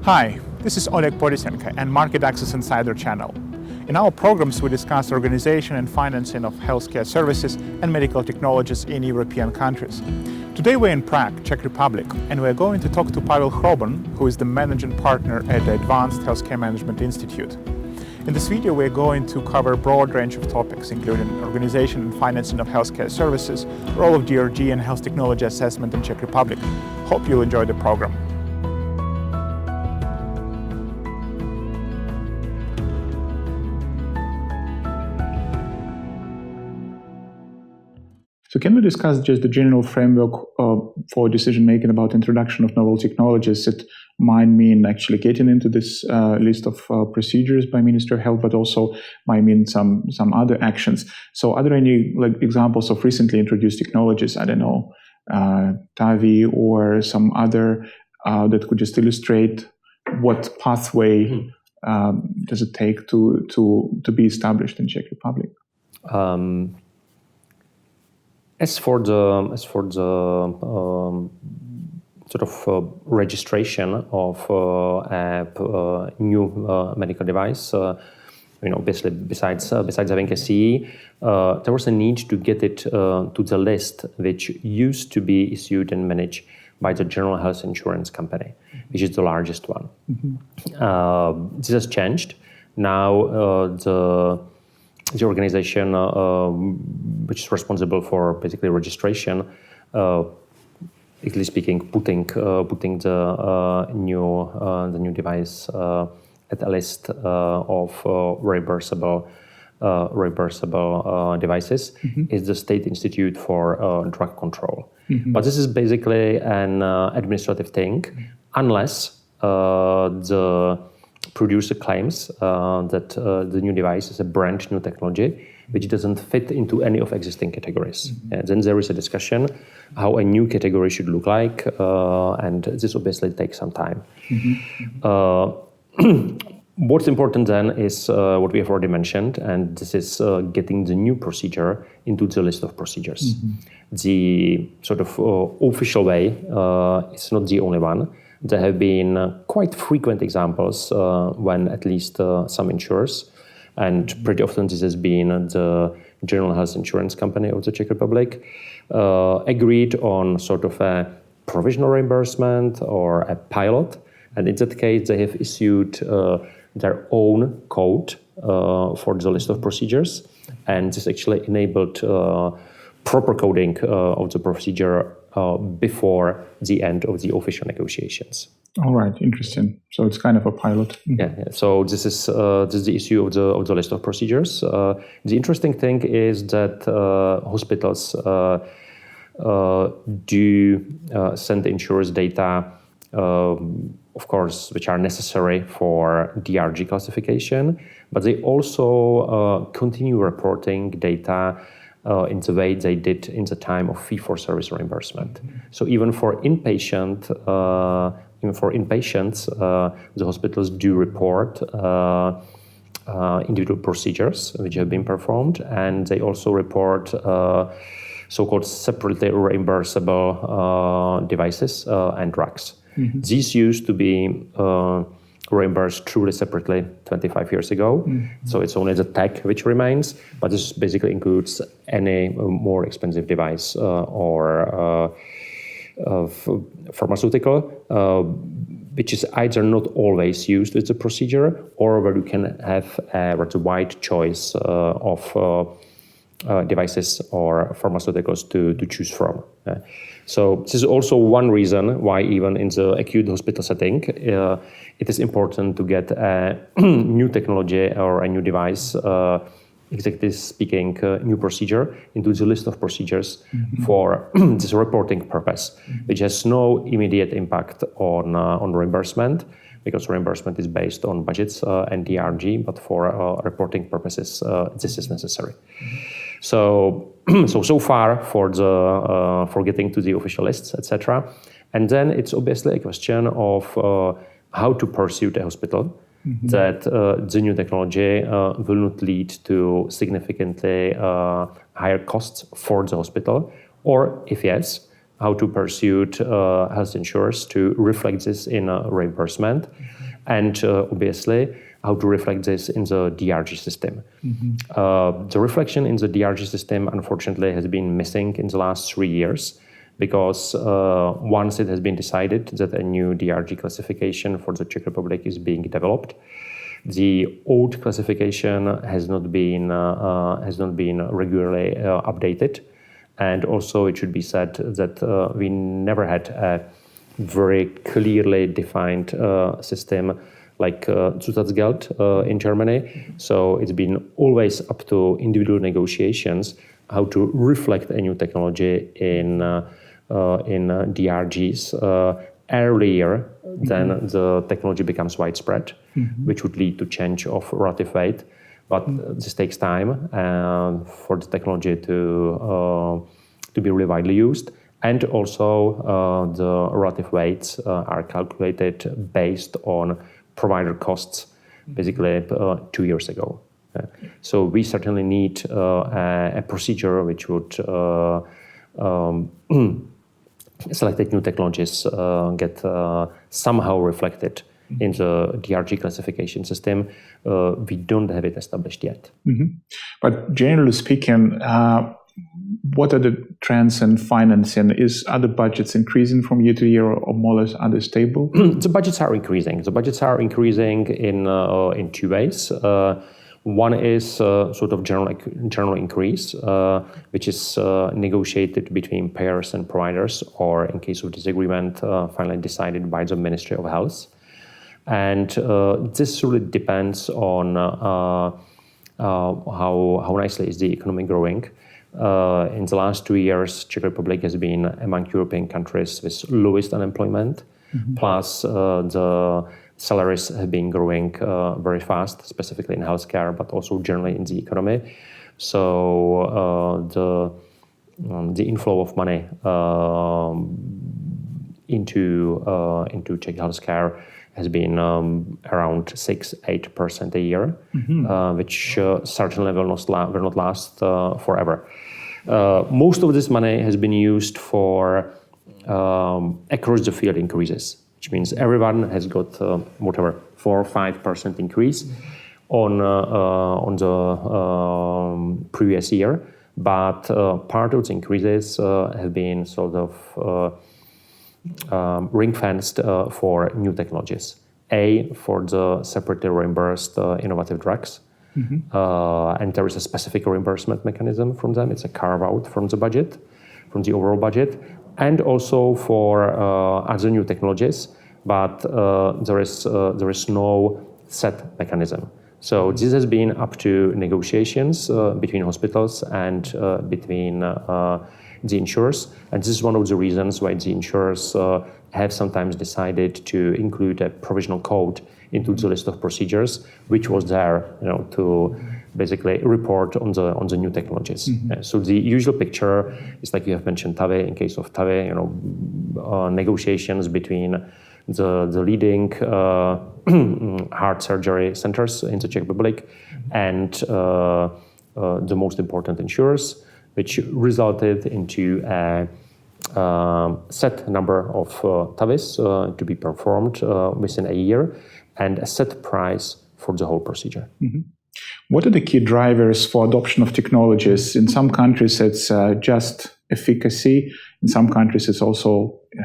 Hi, this is Oleg Borisenko and Market Access Insider channel. In our programs, we discuss organization and financing of healthcare services and medical technologies in European countries. Today we're in Prague, Czech Republic, and we're going to talk to Pavel Hroboň, who is the managing partner at the Advanced Healthcare Management Institute. In this video, we're going to cover a broad range of topics, including organization and financing of healthcare services, role of DRG and health technology assessment in Czech Republic. Hope you'll enjoy the program. So can we discuss just the general framework for decision-making about introduction of novel technologies? It might mean actually getting into this list of procedures by Ministry of Health, but also might mean some other actions. So are there any examples of recently introduced technologies, I don't know, TAVI or some other that could just illustrate what pathway does it take to be established in Czech Republic? As for the registration of a new medical device, obviously besides having a CE, there was a need to get it to the list which used to be issued and managed by the General Health Insurance Company, which is the largest one. Mm-hmm. This has changed. Now the organization which is responsible for basically registration, strictly speaking, putting the new device at a list of reimbursable devices, mm-hmm. is the State Institute for Drug Control. Mm-hmm. But this is basically an administrative thing, mm-hmm. unless the producer claims that the new device is a brand new technology which doesn't fit into any of existing categories. Mm-hmm. And then there is a discussion how a new category should look like, and this obviously takes some time. Mm-hmm. What's important then is what we have already mentioned, and this is getting the new procedure into the list of procedures. Mm-hmm. The sort of official way is not the only one. There have been quite frequent examples when at least some insurers, and pretty often this has been the General Health Insurance Company of the Czech Republic, agreed on sort of a provisional reimbursement or a pilot. And in that case, they have issued their own code for the list of procedures. And this actually enabled proper coding of the procedure before the end of the official negotiations. All right, interesting. So it's kind of a pilot. Yeah. So this is the issue of the list of procedures. The interesting thing is that hospitals do send insurers data, of course, which are necessary for DRG classification, but they also continue reporting data in the way they did in the time of fee-for-service reimbursement. Mm-hmm. So even for inpatients, the hospitals do report individual procedures which have been performed, and they also report so-called separately reimbursable devices and drugs. Mm-hmm. These used to be reimbursed truly separately 25 years ago. Mm-hmm. So it's only the tech which remains, but this basically includes any more expensive device or pharmaceutical, which is either not always used with the procedure, or where you can have a rather wide choice of devices or pharmaceuticals to choose from. So this is also one reason why even in the acute hospital setting, it is important to get a new technology or a new device, exactly speaking, new procedure into the list of procedures, mm-hmm. for this reporting purpose, mm-hmm. which has no immediate impact on reimbursement, because reimbursement is based on budgets and DRG, but for reporting purposes, this is necessary. Mm-hmm. So far for getting to the official lists, etc. And then it's obviously a question of how to pursue the hospital, mm-hmm. that the new technology will not lead to significantly higher costs for the hospital, or if yes, how to pursue health insurers to reflect this in a reimbursement, and obviously how to reflect this in the DRG system. The reflection in the DRG system, unfortunately, has been missing in the last 3 years, because once it has been decided that a new DRG classification for the Czech Republic is being developed, the old classification has not been regularly updated, and also it should be said that we never had a very clearly defined system like Zusatzgeld in Germany. So it's been always up to individual negotiations how to reflect a new technology in DRGs earlier than the technology becomes widespread, which would lead to change of relative weight. But this takes time for the technology to be really widely used. And also the relative weights are calculated based on provider costs, basically 2 years ago. So we certainly need a procedure which would selected new technologies get somehow reflected in the DRG classification system. We don't have it established yet. But generally speaking, what are the trends in financing? Are the budgets increasing from year to year, or more or less are they stable? The budgets are increasing. The budgets are increasing in 2 ways. One is sort of general increase, which is negotiated between payers and providers, or in case of disagreement, finally decided by the Ministry of Health. And this really depends on how nicely is the economy growing. In the last 2 years, Czech Republic has been among European countries with lowest unemployment, plus the salaries have been growing very fast, specifically in healthcare, but also generally in the economy. So the inflow of money into Czech healthcare has been around 6-8% a year, which certainly will not last forever. Most of this money has been used for across the field increases, which means everyone has got whatever 4 or 5% increase on the previous year, but part of the increases have been sort of ring-fenced for new technologies. For the separately reimbursed innovative drugs, and there is a specific reimbursement mechanism from them. It's a carve-out from the budget, from the overall budget, and also for other new technologies, but there is no set mechanism. So this has been up to negotiations between hospitals and between the insurers, and this is one of the reasons why the insurers have sometimes decided to include a provisional code into the list of procedures, which was there, to basically report on the new technologies. So the usual picture is like you have mentioned TAVI. In case of TAVI, negotiations between the leading heart surgery centers in the Czech Republic and the most important insurers, which resulted into a set number of TAVIs to be performed within a year, and a set price for the whole procedure. What are the key drivers for adoption of technologies? In some countries, it's just efficacy. In some countries, it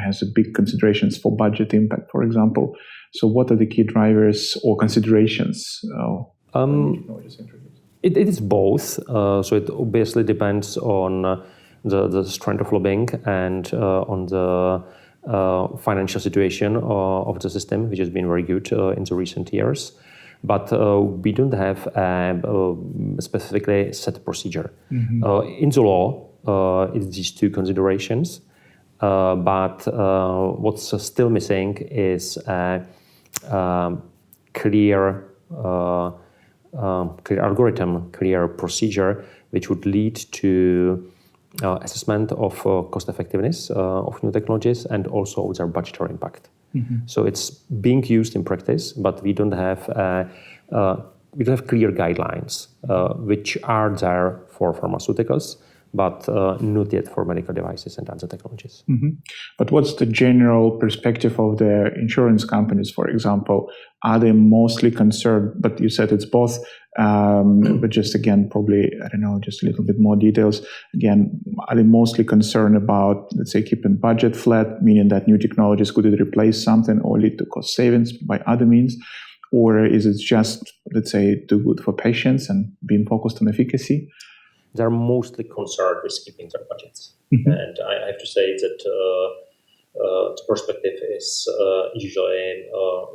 has a big considerations for budget impact, for example. So what are the key drivers or considerations? It is both. So it obviously depends on the strength of lobbying and on the financial situation of the system, which has been very good in the recent years. But we don't have a specifically set procedure. In the law, it's these two considerations. But what's still missing is a clear algorithm, clear procedure, which would lead to assessment of cost effectiveness of new technologies and also their budgetary impact. So it's being used in practice, but we don't have clear guidelines which are there for pharmaceuticals, but not yet for medical devices and other technologies. But what's the general perspective of the insurance companies, for example? Are they mostly concerned, but you said it's both, but just again, probably, I don't know, just a little bit more details. Again, are they mostly concerned about, let's say, keeping budget flat, meaning that new technologies could replace something or lead to cost savings by other means? Or is it just, let's say, too good for patients and being focused on efficacy? They're mostly concerned with keeping their budgets. And I have to say that the perspective is usually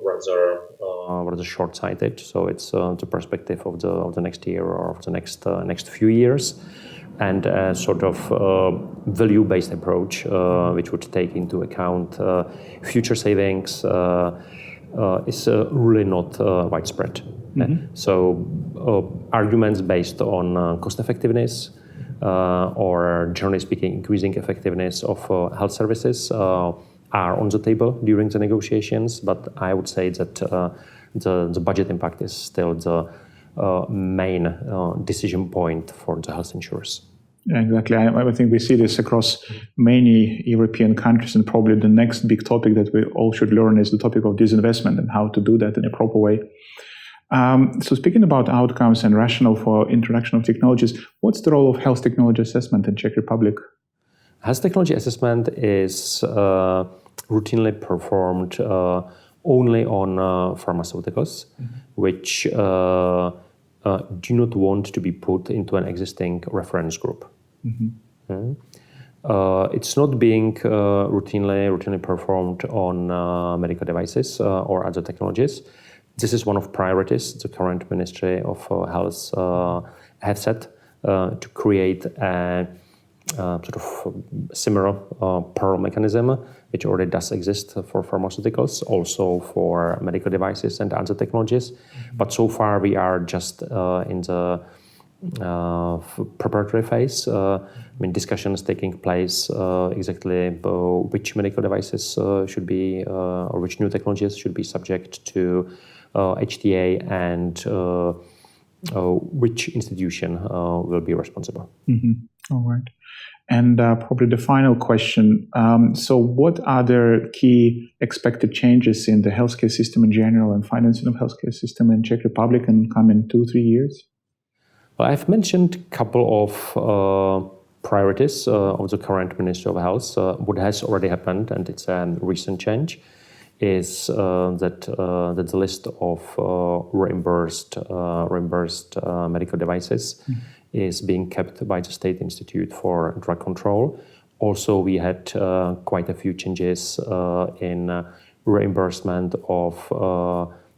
rather short-sighted. So it's the perspective of the next year or of the next few years, and a sort of value-based approach, which would take into account future savings, is really not widespread. So arguments based on cost effectiveness or, generally speaking, increasing effectiveness of health services are on the table during the negotiations. But I would say that the budget impact is still the main decision point for the health insurers. Yeah, exactly. I think we see this across many European countries, and probably the next big topic that we all should learn is the topic of disinvestment and how to do that in a proper way. So speaking about outcomes and rationale for introduction of technologies, what's the role of health technology assessment in Czech Republic? Health technology assessment is routinely performed only on pharmaceuticals, which do not want to be put into an existing reference group. It's not being routinely performed on medical devices or other technologies. This is one of priorities the current Ministry of Health have set to create a sort of similar parallel mechanism, which already does exist for pharmaceuticals, also for medical devices and other technologies. But so far we are just in the preparatory phase. Discussions taking place exactly which medical devices should be, or which new technologies should be subject to HTA, and which institution will be responsible. All right. And probably the final question. So what are the key expected changes in the healthcare system in general and financing of healthcare system in Czech Republic in coming 2-3 years? Well, I've mentioned a couple of priorities of the current Ministry of Health. What has already happened, and it's a recent change, is that the list of reimbursed medical devices is being kept by the State Institute for Drug Control. Also, we had quite a few changes in reimbursement of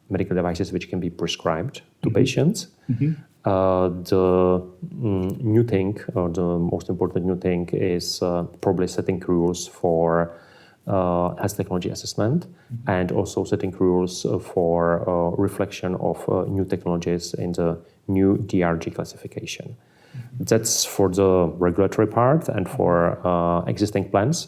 medical devices which can be prescribed to patients. The new thing, or the most important new thing, is probably setting rules for health technology assessment, and also setting rules for reflection of new technologies in the new DRG classification. That's for the regulatory part and for existing plans.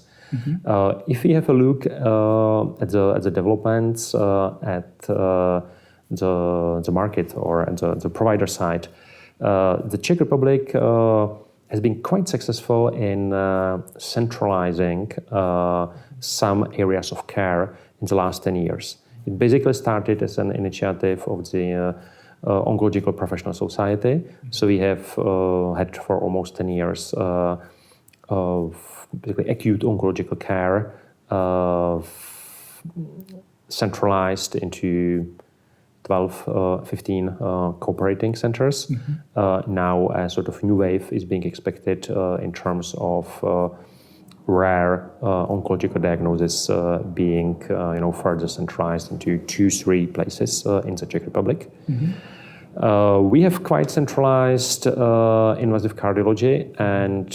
If we have a look at the developments at the market or at the provider side, the Czech Republic has been quite successful in centralizing some areas of care in the last 10 years. It basically started as an initiative of the Oncological Professional Society. So we have had for almost 10 years basically acute oncological care centralized into 12, 15 cooperating centers. Now a sort of new wave is being expected in terms of rare oncological diagnosis being further centralized into 2-3 places in the Czech Republic. We have quite centralized invasive cardiology and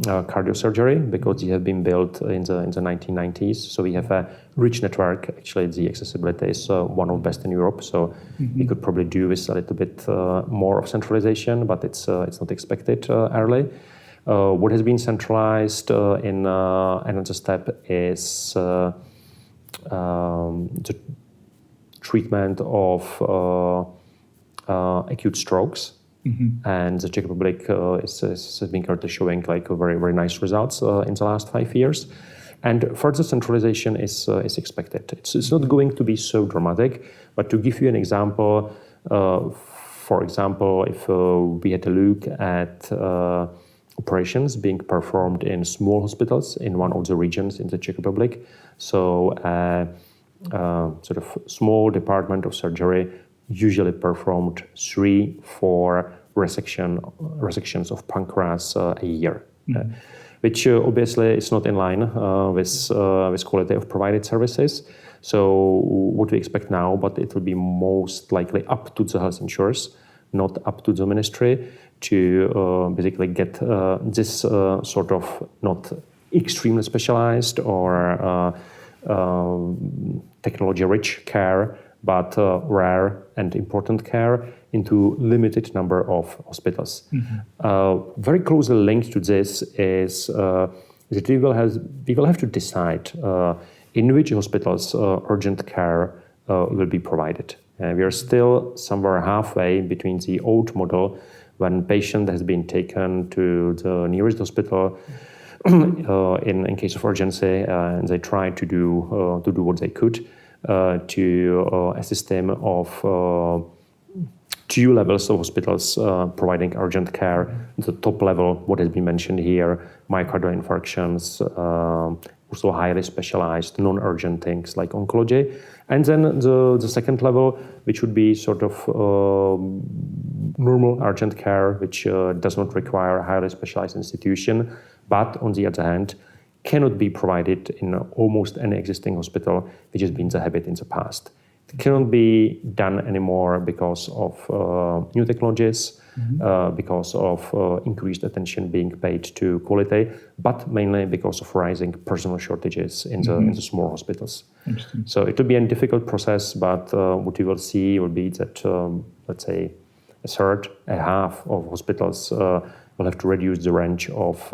cardiosurgery, because they have been built in the 1990s. So we have a rich network. Actually, the accessibility is one of the best in Europe. So we could probably do with a little bit more of centralization, but it's not expected early. What has been centralized in another step is the treatment of acute strokes. And the Czech Republic has been currently showing like very, very nice results in the last 5 years. And further centralization is expected. It's not going to be so dramatic, but to give you an example, for example, if we had a look at operations being performed in small hospitals in one of the regions in the Czech Republic, so sort of small department of surgery usually performed 3-4 resections of pancreas a year. Which obviously is not in line with quality of provided services. So what we expect now, but it will be most likely up to the health insurers, not up to the ministry, to basically get this sort of not extremely specialized or technology-rich care, but rare and important care into limited number of hospitals. Very closely linked to this is that we will have to decide in which hospitals urgent care will be provided. We are still somewhere halfway between the old model, when patient has been taken to the nearest hospital in case of urgency, and they try to do what they could, to a system of 2 levels of hospitals providing urgent care. The top level, what has been mentioned here, myocardial infarctions, also highly specialized, non-urgent things like oncology. And then the second level, which would be sort of normal urgent care, which does not require a highly specialized institution, but on the other hand, cannot be provided in almost any existing hospital, which has been the habit in the past. It cannot be done anymore because of new technologies, because of increased attention being paid to quality, but mainly because of rising personal shortages in the small hospitals. So it will be a difficult process, but what we will see will be that, let's say, a third, a half of hospitals will have to reduce the range of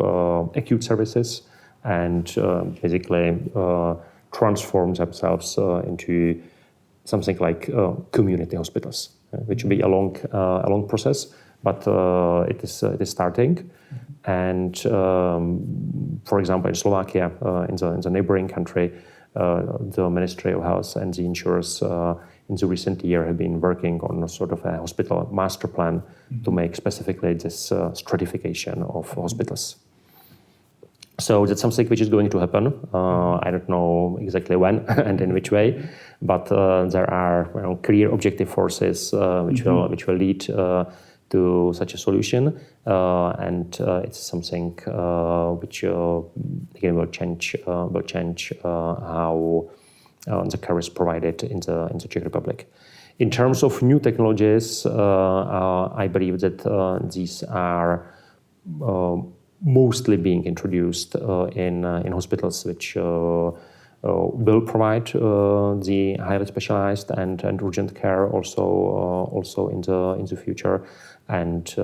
acute services and basically transform themselves into something like community hospitals, which will be a long process, but it is starting. And for example, in Slovakia, in the neighboring country, the Ministry of Health and the insurers in the recent year have been working on a sort of a hospital master plan to make specifically this stratification of hospitals. So that's something which is going to happen. I don't know exactly when and in which way, but there are clear objective forces which will lead to such a solution, and it's something which again will change how the care is provided in the Czech Republic. In terms of new technologies, I believe that these are mostly being introduced in hospitals which will provide the highly specialized and urgent care also in the future, and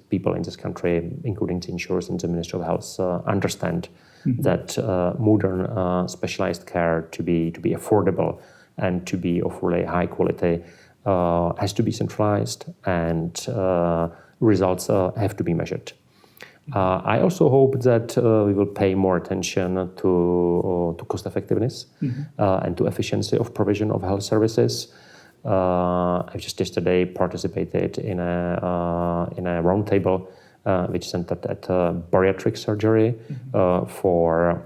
people in this country, including the insurers and the Ministry of Health, understand that modern specialized care to be affordable and to be of really high quality has to be centralized, and results have to be measured. I also hope that we will pay more attention to cost effectiveness and to efficiency of provision of health services. I just yesterday participated in a roundtable which centered at bariatric surgery for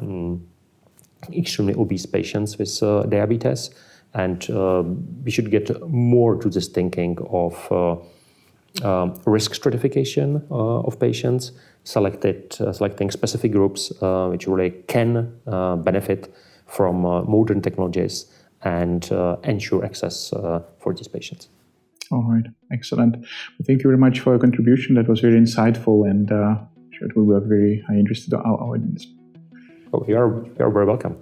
extremely obese patients with diabetes, and we should get more to this thinking of risk stratification of patients, selecting specific groups which really can benefit from modern technologies and ensure access for these patients. All right, excellent. Well, thank you very much for your contribution. That was very insightful, and sure it will be of very high interest to our audience. Oh, you are very welcome.